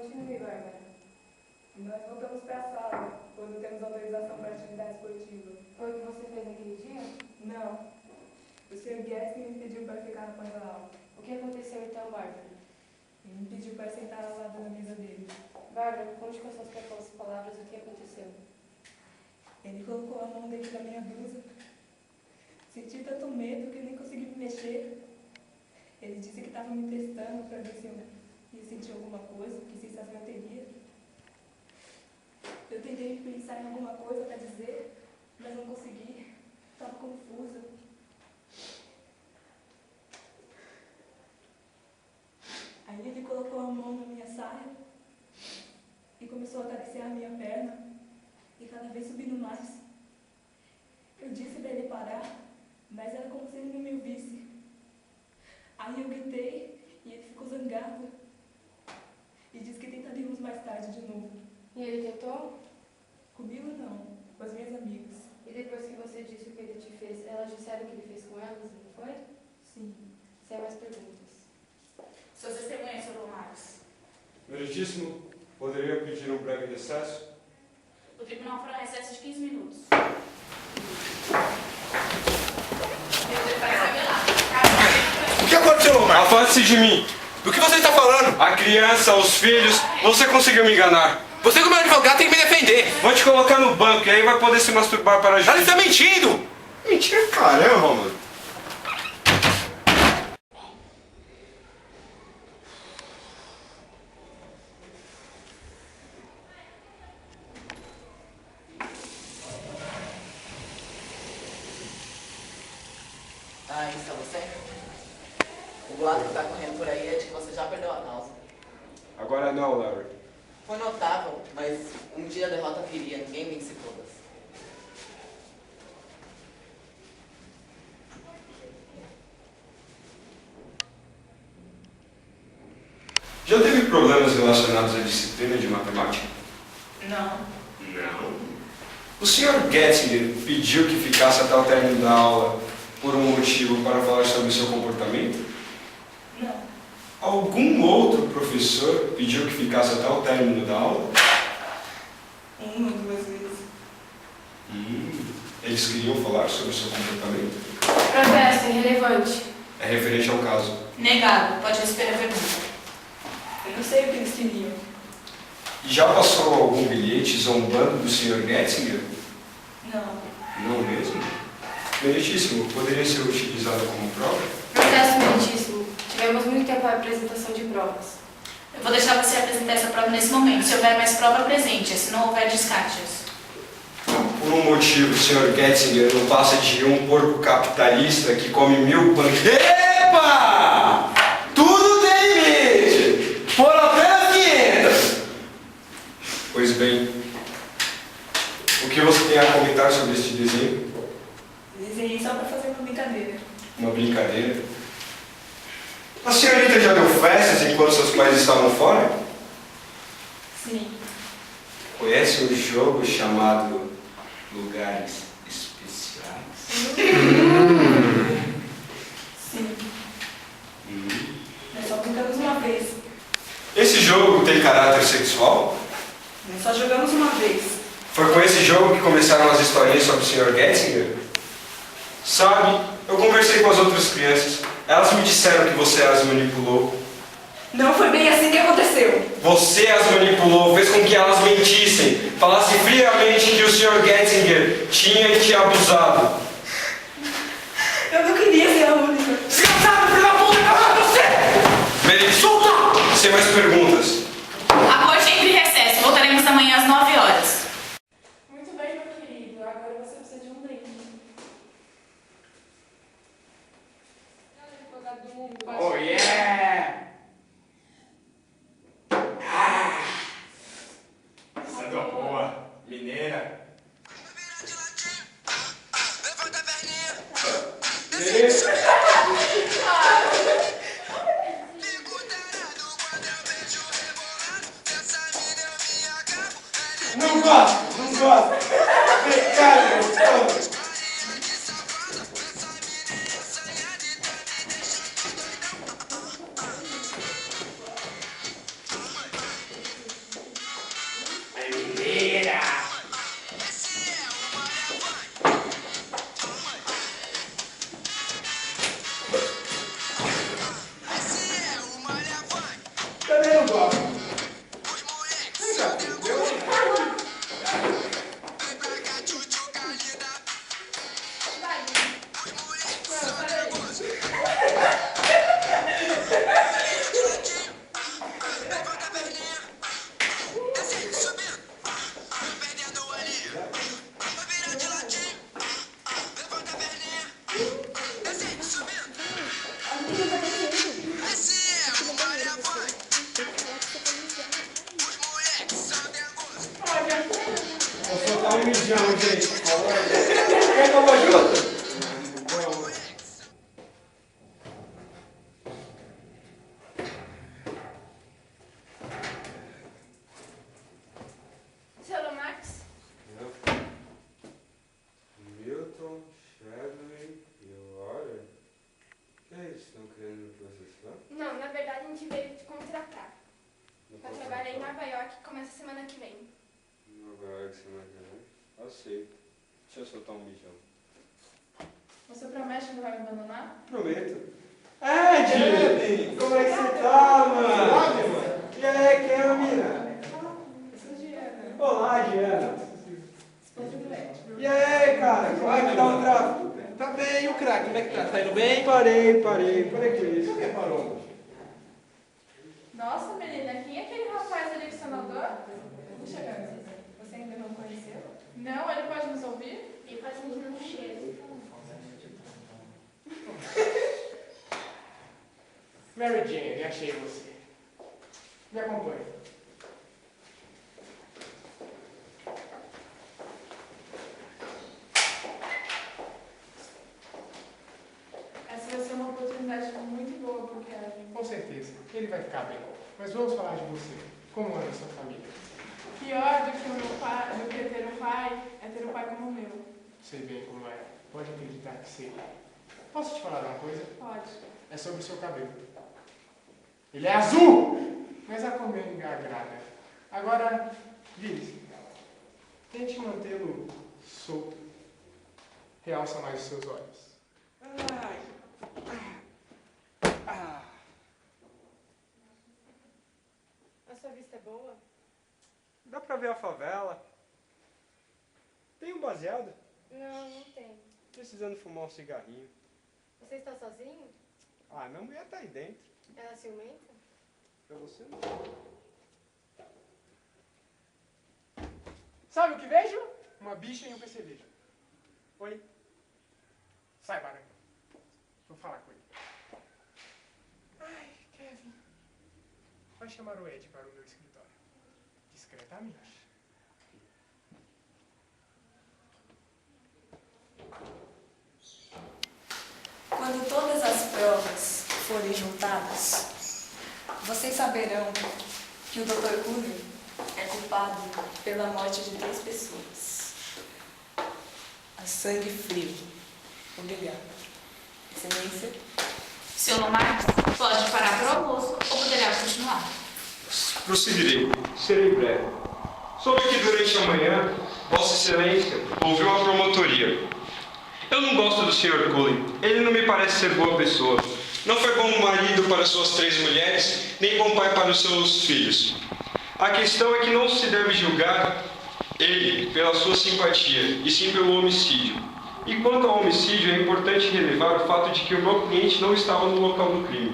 Continue, Bárbara. Nós voltamos para a sala, quando temos autorização para atividade esportiva. Foi o que você fez naquele dia? Não. O Sr. Guest me pediu para ficar após a aula. O que aconteceu então, Bárbara? Ele me pediu para sentar ao lado da mesa dele. Bárbara, conte com suas próprias palavras o que aconteceu. Ele colocou a mão dentro da minha blusa. Senti tanto medo que nem consegui me mexer. Ele disse que estava me testando para ver se eu ia sentir alguma coisa, que sensação eu teria. Eu tentei pensar em alguma coisa para dizer, mas não consegui. Estava confusa. Aí ele colocou a mão na minha saia e começou a acariciar a minha perna, e cada vez subindo mais. Eu disse para ele parar, mas era como se ele não me ouvisse. Aí eu gritei e ele ficou zangado e disse que tentaríamos mais tarde de novo. E ele tentou? Comigo não, com as minhas amigas. E depois que você disse o que ele te fez, elas disseram o que ele fez com elas, não foi? Sim. Sem mais perguntas. Suas testemunhas, Sr. Marcos. Meritíssimo, poderia pedir um breve recesso? O tribunal fará um recesso de 15 minutos. O que aconteceu, Marcos? Afaste-se de mim. Do que você está falando? A criança, os filhos, você conseguiu me enganar. Você, como advogado, tem que me defender. Vou te colocar no banco e aí vai poder se masturbar para a Ela gente. está mentindo! Mentira, caramba, mano. Ah, isso é você? O boato que tá correndo por aí é de que você já perdeu a causa. Agora não, Larry. Foi notável, mas um dia a derrota viria, ninguém vence todas. Já teve problemas relacionados à disciplina de matemática? Não. Não. O Sr. Gettinger pediu que ficasse até o término da aula por um motivo para falar sobre o seu comportamento? Não. Algum outro professor pediu que ficasse até o término da aula? Uma, duas vezes. Eles queriam falar sobre o seu comportamento? Protesto irrelevante. É referente ao caso. Negado. Pode receber a pergunta. Eu não sei o que eles queriam. E já passou algum bilhete zombando do Sr. Gettinger? Não. Não mesmo? Meritíssimo, poderia ser utilizado como prova? Protesto meritíssimo. Tivemos muito tempo para a apresentação de provas. Eu vou deixar você apresentar essa prova nesse momento. Se houver mais prova, apresente. Se não houver, descarte-as. Por um motivo, o Sr. Gettinger não passa de um porco capitalista que come 1000 pães. Epa! Tudo tem limite! Foram apenas 500! Pois bem, o que você tem a comentar sobre este desenho? Desenhei só para fazer uma brincadeira. Uma brincadeira? A senhorita já deu festas enquanto seus pais estavam fora? Sim. Conhece um jogo chamado Lugares Especiais? Sim. Nós só brincamos uma vez. Esse jogo tem caráter sexual? Nós só jogamos uma vez. Foi com esse jogo que começaram as historinhas sobre o Sr. Gettinger? Sabe, eu conversei com as outras crianças. Elas me disseram que você as manipulou. Não foi bem assim que aconteceu. Você as manipulou, fez com que elas mentissem, falassem friamente que o Sr. Gettinger tinha te abusado. Eu não queria ser a única. Desgraçado, filho da puta, acabou com você! Meredith, solta! Sem mais perguntas. A corte entra em recesso. Voltaremos amanhã às 9 horas. Muito bem, meu querido. Agora você precisa de um drink. Advogado do mundo, pode... Oh yeah! Essa é boa, mineira. Não gosto, não gosto. Cara, gostoso. mijão, gente. Quer que eu vou junto? Seu Max? Milton, Shadley e Laura? O que é isso? Estão querendo me processar? Não, na verdade a gente veio te contratar. Pra trabalhar em Nova York, que começa semana que vem. Nova York, semana que vem? Aceito. Deixa eu soltar um mijão. Você promete que não vai me abandonar? Prometo. Ed! Como é que você tá, mano? E aí, quem é a mina? Olá, Giana. E aí, cara, como é que tá o tráfico? Tá bem, e o craque? Como é que tá? Tá indo bem? Parei com isso. Por que parou? Nossa, menina, quem é aquele rapaz ali que você mandou? Puxa, garota, você ainda não conheceu? Não, ele pode nos ouvir? E faz um cheiro. Mary Jane, achei você. Me acompanhe. Essa vai ser uma oportunidade muito boa pro Kevin. Com certeza, ele vai ficar bem. Mas vamos falar de você. Como anda a sua família? Pior do que o meu pai, do que ter um pai, é ter um pai como o meu. Sei bem como é. Pode acreditar que sei. Posso te falar uma coisa? Pode. É sobre o seu cabelo. Ele é azul! Mas a cor me agrada. Agora, vire-se. Tente mantê-lo solto. Realça mais os seus olhos. A sua vista é boa? Dá pra ver a favela. Tem um baseado? Não, não tem. Precisando fumar um cigarrinho. Você está sozinho? Ah, minha mulher tá aí dentro. Ela é ciumenta? Pra você não. Sabe o que vejo? Uma bicha e um percevejo. Oi. Sai, baranga. Vou falar com ele. Ai, Kevin. Vai chamar o Ed para o meu escritório. Discretamente. Quando todas as provas forem juntadas, vocês saberão que o Dr. Cullen é culpado pela morte de 3 pessoas. A sangue frio. Obrigada. Excelência. Seu Lomarques, pode parar para o almoço ou poderá continuar. Prosseguirei. Serei breve. Soube que durante a manhã, Vossa Excelência ouviu a promotoria. Eu não gosto do Sr. Cullen. Ele não me parece ser boa pessoa. Não foi bom marido para suas 3 mulheres, nem bom pai para os seus filhos. A questão é que não se deve julgar ele pela sua simpatia, e sim pelo homicídio. E quanto ao homicídio, é importante relevar o fato de que o meu cliente não estava no local do crime.